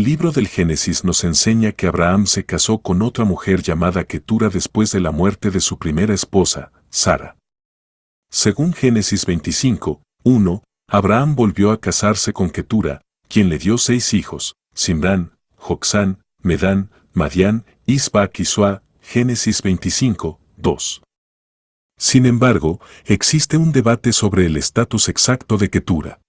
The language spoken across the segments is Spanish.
El libro del Génesis nos enseña que Abraham se casó con otra mujer llamada Ketura después de la muerte de su primera esposa, Sara. Según Génesis 25:1, Abraham volvió a casarse con Ketura, quien le dio 6 hijos, Simrán, Joksán, Medán, Madián, Isbac y Suá, Génesis 25:2. Sin embargo, existe un debate sobre el estatus exacto de Ketura.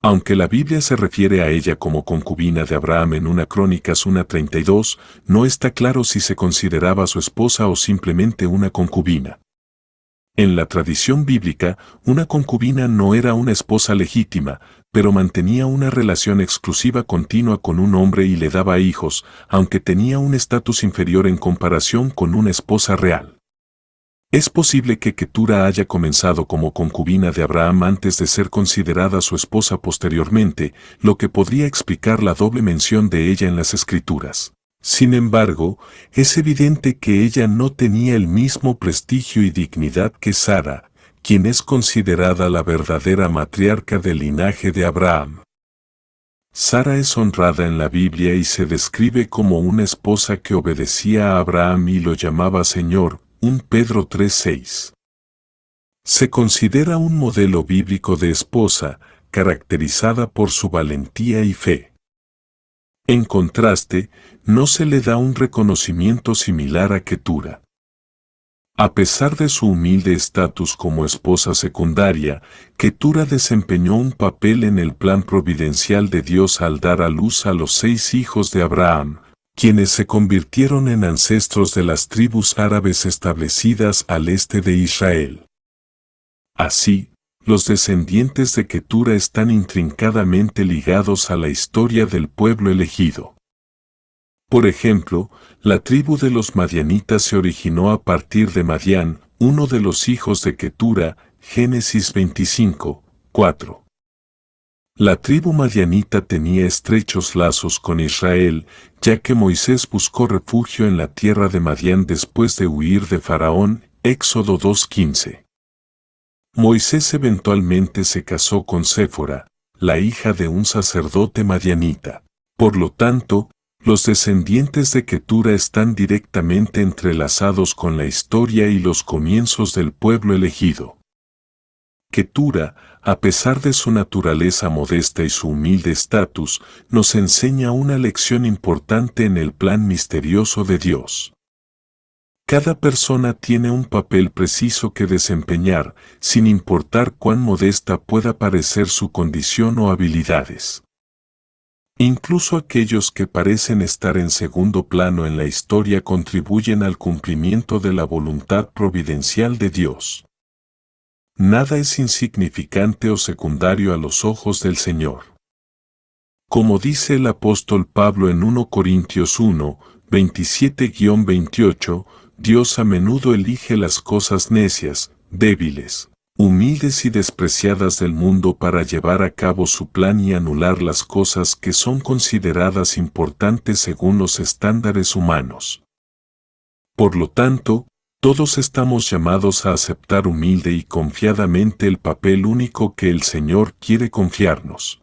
Aunque la Biblia se refiere a ella como concubina de Abraham en 1 Crónicas 1:32, no está claro si se consideraba su esposa o simplemente una concubina. En la tradición bíblica, una concubina no era una esposa legítima, pero mantenía una relación exclusiva continua con un hombre y le daba hijos, aunque tenía un estatus inferior en comparación con una esposa real. Es posible que Ketura haya comenzado como concubina de Abraham antes de ser considerada su esposa posteriormente, lo que podría explicar la doble mención de ella en las Escrituras. Sin embargo, es evidente que ella no tenía el mismo prestigio y dignidad que Sara, quien es considerada la verdadera matriarca del linaje de Abraham. Sara es honrada en la Biblia y se describe como una esposa que obedecía a Abraham y lo llamaba Señor, 1 Pedro 3:6. Se considera un modelo bíblico de esposa, caracterizada por su valentía y fe. En contraste, no se le da un reconocimiento similar a Ketura. A pesar de su humilde estatus como esposa secundaria, Ketura desempeñó un papel en el plan providencial de Dios al dar a luz a los 6 hijos de Abraham, quienes se convirtieron en ancestros de las tribus árabes establecidas al este de Israel. Así, los descendientes de Ketura están intrincadamente ligados a la historia del pueblo elegido. Por ejemplo, la tribu de los madianitas se originó a partir de Madián, uno de los hijos de Ketura, Génesis 25:4. La tribu madianita tenía estrechos lazos con Israel, ya que Moisés buscó refugio en la tierra de Madián después de huir de Faraón, Éxodo 2:15. Moisés eventualmente se casó con Séfora, la hija de un sacerdote madianita. Por lo tanto, los descendientes de Ketura están directamente entrelazados con la historia y los comienzos del pueblo elegido. Ketura, a pesar de su naturaleza modesta y su humilde estatus, nos enseña una lección importante en el plan misterioso de Dios. Cada persona tiene un papel preciso que desempeñar, sin importar cuán modesta pueda parecer su condición o habilidades. Incluso aquellos que parecen estar en segundo plano en la historia contribuyen al cumplimiento de la voluntad providencial de Dios. Nada es insignificante o secundario a los ojos del Señor. Como dice el apóstol Pablo en 1 Corintios 1, 27-28, Dios a menudo elige las cosas necias, débiles, humildes y despreciadas del mundo para llevar a cabo su plan y anular las cosas que son consideradas importantes según los estándares humanos. Por lo tanto, todos estamos llamados a aceptar humilde y confiadamente el papel único que el Señor quiere confiarnos.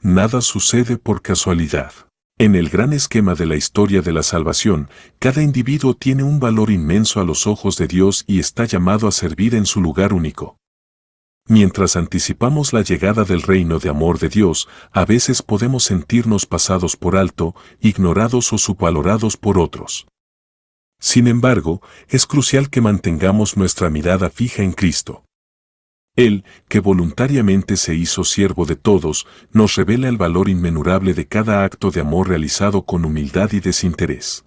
Nada sucede por casualidad. En el gran esquema de la historia de la salvación, cada individuo tiene un valor inmenso a los ojos de Dios y está llamado a servir en su lugar único. Mientras anticipamos la llegada del reino de amor de Dios, a veces podemos sentirnos pasados por alto, ignorados o subvalorados por otros. Sin embargo, es crucial que mantengamos nuestra mirada fija en Cristo. Él, que voluntariamente se hizo siervo de todos, nos revela el valor inmenurable de cada acto de amor realizado con humildad y desinterés.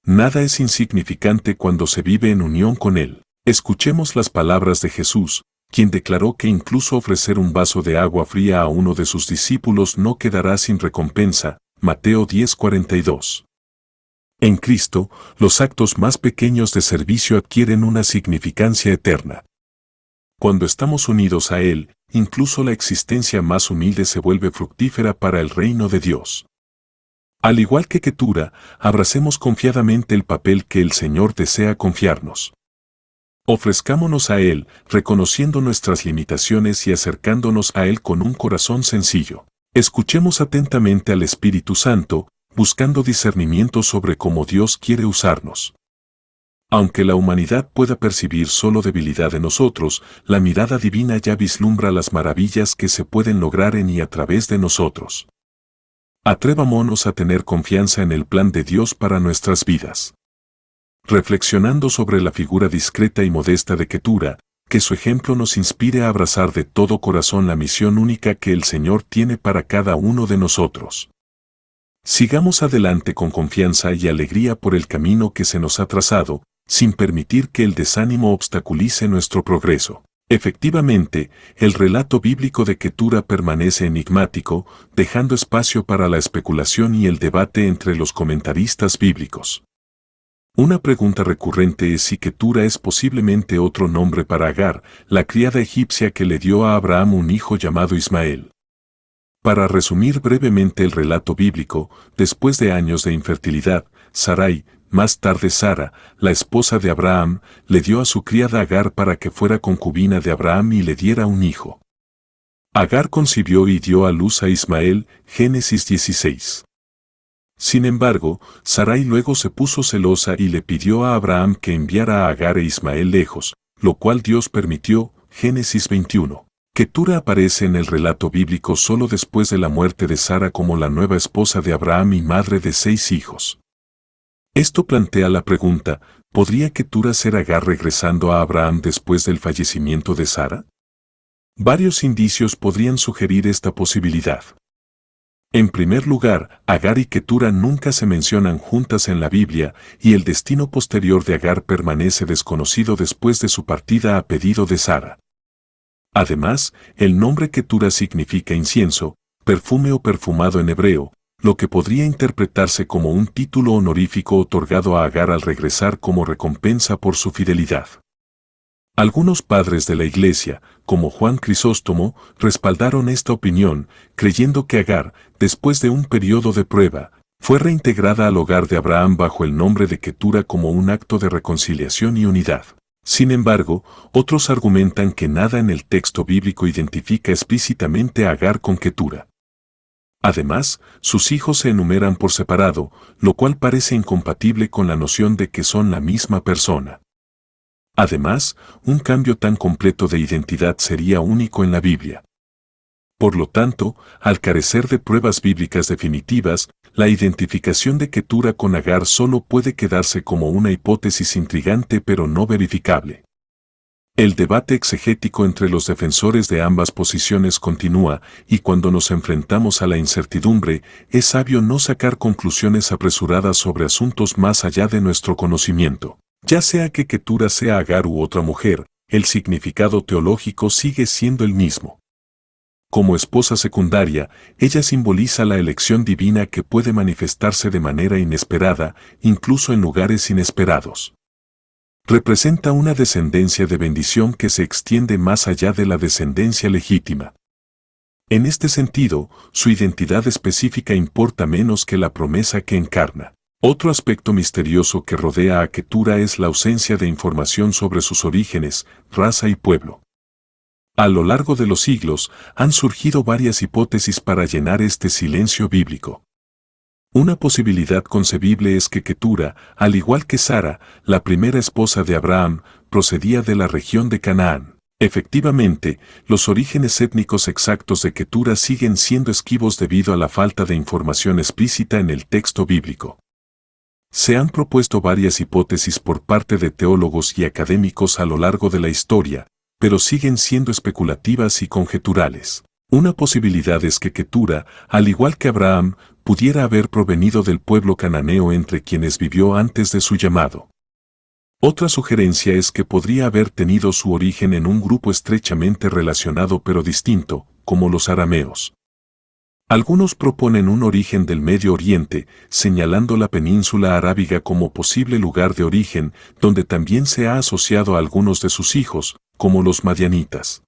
Nada es insignificante cuando se vive en unión con Él. Escuchemos las palabras de Jesús, quien declaró que incluso ofrecer un vaso de agua fría a uno de sus discípulos no quedará sin recompensa. Mateo 10:42. En Cristo, los actos más pequeños de servicio adquieren una significancia eterna. Cuando estamos unidos a Él, incluso la existencia más humilde se vuelve fructífera para el reino de Dios. Al igual que Ketura, abracemos confiadamente el papel que el Señor desea confiarnos. Ofrezcámonos a Él, reconociendo nuestras limitaciones y acercándonos a Él con un corazón sencillo. Escuchemos atentamente al Espíritu Santo, buscando discernimiento sobre cómo Dios quiere usarnos. Aunque la humanidad pueda percibir solo debilidad en nosotros, la mirada divina ya vislumbra las maravillas que se pueden lograr en y a través de nosotros. Atrevámonos a tener confianza en el plan de Dios para nuestras vidas. Reflexionando sobre la figura discreta y modesta de Ketura, que su ejemplo nos inspire a abrazar de todo corazón la misión única que el Señor tiene para cada uno de nosotros. Sigamos adelante con confianza y alegría por el camino que se nos ha trazado, sin permitir que el desánimo obstaculice nuestro progreso. Efectivamente, el relato bíblico de Ketura permanece enigmático, dejando espacio para la especulación y el debate entre los comentaristas bíblicos. Una pregunta recurrente es si Ketura es posiblemente otro nombre para Agar, la criada egipcia que le dio a Abraham un hijo llamado Ismael. Para resumir brevemente el relato bíblico, después de años de infertilidad, Sarai, más tarde Sara, la esposa de Abraham, le dio a su criada Agar para que fuera concubina de Abraham y le diera un hijo. Agar concibió y dio a luz a Ismael, Génesis 16. Sin embargo, Sarai luego se puso celosa y le pidió a Abraham que enviara a Agar e Ismael lejos, lo cual Dios permitió, Génesis 21. Ketura aparece en el relato bíblico solo después de la muerte de Sara como la nueva esposa de Abraham y madre de 6 hijos. Esto plantea la pregunta, ¿podría Ketura ser Agar regresando a Abraham después del fallecimiento de Sara? Varios indicios podrían sugerir esta posibilidad. En primer lugar, Agar y Ketura nunca se mencionan juntas en la Biblia, y el destino posterior de Agar permanece desconocido después de su partida a pedido de Sara. Además, el nombre Ketura significa incienso, perfume o perfumado en hebreo, lo que podría interpretarse como un título honorífico otorgado a Agar al regresar como recompensa por su fidelidad. Algunos padres de la Iglesia, como Juan Crisóstomo, respaldaron esta opinión, creyendo que Agar, después de un periodo de prueba, fue reintegrada al hogar de Abraham bajo el nombre de Ketura como un acto de reconciliación y unidad. Sin embargo, otros argumentan que nada en el texto bíblico identifica explícitamente a Agar con Ketura. Además, sus hijos se enumeran por separado, lo cual parece incompatible con la noción de que son la misma persona. Además, un cambio tan completo de identidad sería único en la Biblia. Por lo tanto, al carecer de pruebas bíblicas definitivas, la identificación de Ketura con Agar solo puede quedarse como una hipótesis intrigante pero no verificable. El debate exegético entre los defensores de ambas posiciones continúa, y cuando nos enfrentamos a la incertidumbre, es sabio no sacar conclusiones apresuradas sobre asuntos más allá de nuestro conocimiento. Ya sea que Ketura sea Agar u otra mujer, el significado teológico sigue siendo el mismo. Como esposa secundaria, ella simboliza la elección divina que puede manifestarse de manera inesperada, incluso en lugares inesperados. Representa una descendencia de bendición que se extiende más allá de la descendencia legítima. En este sentido, su identidad específica importa menos que la promesa que encarna. Otro aspecto misterioso que rodea a Ketura es la ausencia de información sobre sus orígenes, raza y pueblo. A lo largo de los siglos, han surgido varias hipótesis para llenar este silencio bíblico. Una posibilidad concebible es que Ketura, al igual que Sara, la primera esposa de Abraham, procedía de la región de Canaán. Efectivamente, los orígenes étnicos exactos de Ketura siguen siendo esquivos debido a la falta de información explícita en el texto bíblico. Se han propuesto varias hipótesis por parte de teólogos y académicos a lo largo de la historia, pero siguen siendo especulativas y conjeturales. Una posibilidad es que Ketura, al igual que Abraham, pudiera haber provenido del pueblo cananeo entre quienes vivió antes de su llamado. Otra sugerencia es que podría haber tenido su origen en un grupo estrechamente relacionado pero distinto, como los arameos. Algunos proponen un origen del Medio Oriente, señalando la península arábiga como posible lugar de origen, donde también se ha asociado a algunos de sus hijos, como los madianitas.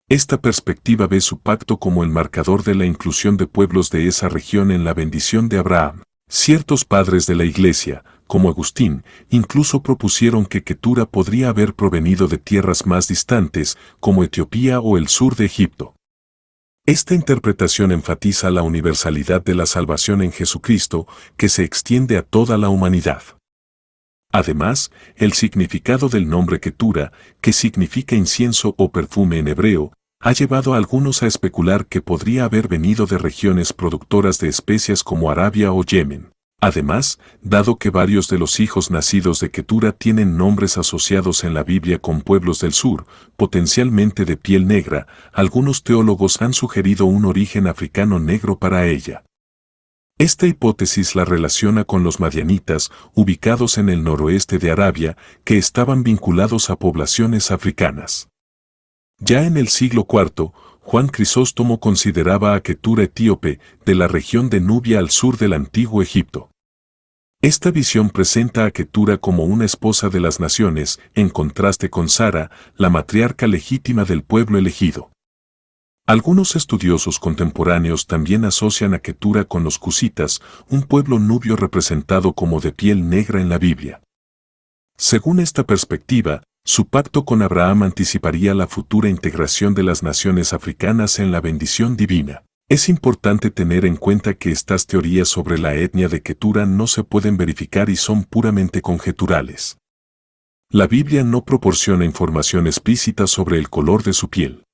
Esta perspectiva ve su pacto como el marcador de la inclusión de pueblos de esa región en la bendición de Abraham. Ciertos padres de la Iglesia, como Agustín, incluso propusieron que Ketura podría haber provenido de tierras más distantes, como Etiopía o el sur de Egipto. Esta interpretación enfatiza la universalidad de la salvación en Jesucristo, que se extiende a toda la humanidad. Además, el significado del nombre Ketura, que significa incienso o perfume en hebreo, ha llevado a algunos a especular que podría haber venido de regiones productoras de especias como Arabia o Yemen. Además, dado que varios de los hijos nacidos de Ketura tienen nombres asociados en la Biblia con pueblos del sur, potencialmente de piel negra, algunos teólogos han sugerido un origen africano negro para ella. Esta hipótesis la relaciona con los madianitas, ubicados en el noroeste de Arabia, que estaban vinculados a poblaciones africanas. Ya en el siglo IV, Juan Crisóstomo consideraba a Ketura etíope, de la región de Nubia al sur del antiguo Egipto. Esta visión presenta a Ketura como una esposa de las naciones, en contraste con Sara, la matriarca legítima del pueblo elegido. Algunos estudiosos contemporáneos también asocian a Ketura con los cusitas, un pueblo nubio representado como de piel negra en la Biblia. Según esta perspectiva, su pacto con Abraham anticiparía la futura integración de las naciones africanas en la bendición divina. Es importante tener en cuenta que estas teorías sobre la etnia de Ketura no se pueden verificar y son puramente conjeturales. La Biblia no proporciona información explícita sobre el color de su piel.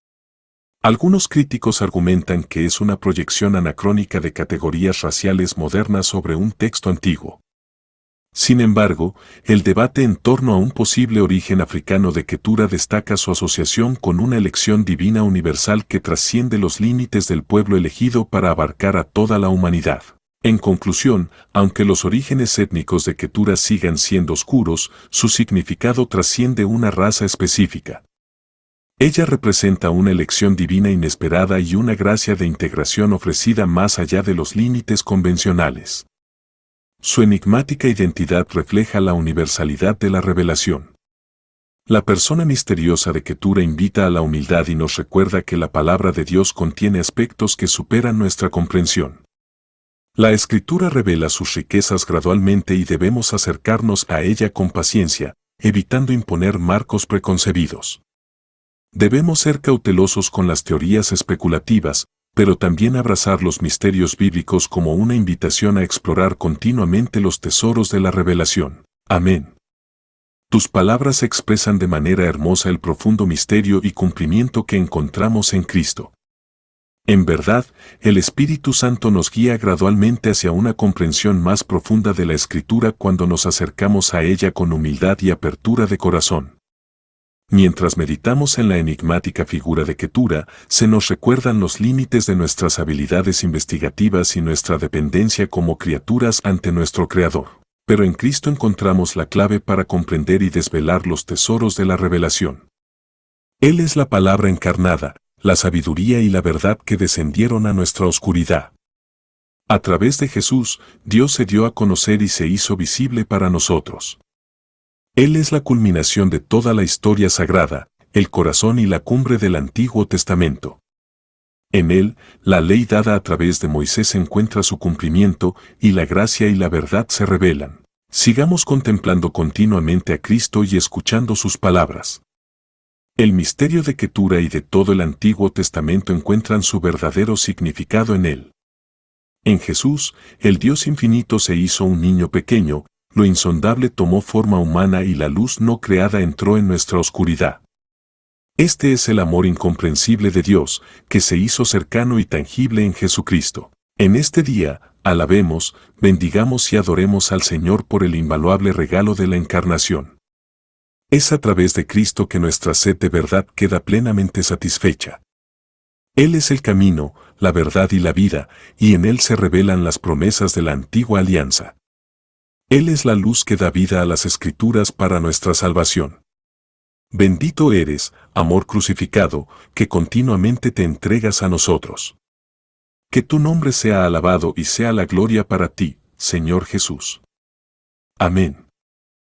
Algunos críticos argumentan que es una proyección anacrónica de categorías raciales modernas sobre un texto antiguo. Sin embargo, el debate en torno a un posible origen africano de Ketura destaca su asociación con una elección divina universal que trasciende los límites del pueblo elegido para abarcar a toda la humanidad. En conclusión, aunque los orígenes étnicos de Ketura sigan siendo oscuros, su significado trasciende una raza específica. Ella representa una elección divina inesperada y una gracia de integración ofrecida más allá de los límites convencionales. Su enigmática identidad refleja la universalidad de la revelación. La persona misteriosa de Ketura invita a la humildad y nos recuerda que la palabra de Dios contiene aspectos que superan nuestra comprensión. La Escritura revela sus riquezas gradualmente y debemos acercarnos a ella con paciencia, evitando imponer marcos preconcebidos. Debemos ser cautelosos con las teorías especulativas, pero también abrazar los misterios bíblicos como una invitación a explorar continuamente los tesoros de la revelación. Amén. Tus palabras expresan de manera hermosa el profundo misterio y cumplimiento que encontramos en Cristo. En verdad, el Espíritu Santo nos guía gradualmente hacia una comprensión más profunda de la Escritura cuando nos acercamos a ella con humildad y apertura de corazón. Mientras meditamos en la enigmática figura de Ketura, se nos recuerdan los límites de nuestras habilidades investigativas y nuestra dependencia como criaturas ante nuestro Creador. Pero en Cristo encontramos la clave para comprender y desvelar los tesoros de la revelación. Él es la palabra encarnada, la sabiduría y la verdad que descendieron a nuestra oscuridad. A través de Jesús, Dios se dio a conocer y se hizo visible para nosotros. Él es la culminación de toda la historia sagrada, el corazón y la cumbre del Antiguo Testamento. En él, la ley dada a través de Moisés encuentra su cumplimiento y la gracia y la verdad se revelan. Sigamos contemplando continuamente a Cristo y escuchando sus palabras. El misterio de Ketura y de todo el Antiguo Testamento encuentran su verdadero significado en él. En Jesús, el Dios infinito se hizo un niño pequeño, lo insondable tomó forma humana y la luz no creada entró en nuestra oscuridad. Este es el amor incomprensible de Dios, que se hizo cercano y tangible en Jesucristo. En este día, alabemos, bendigamos y adoremos al Señor por el invaluable regalo de la encarnación. Es a través de Cristo que nuestra sed de verdad queda plenamente satisfecha. Él es el camino, la verdad y la vida, y en Él se revelan las promesas de la antigua alianza. Él es la luz que da vida a las Escrituras para nuestra salvación. Bendito eres, amor crucificado, que continuamente te entregas a nosotros. Que tu nombre sea alabado y sea la gloria para ti, Señor Jesús. Amén.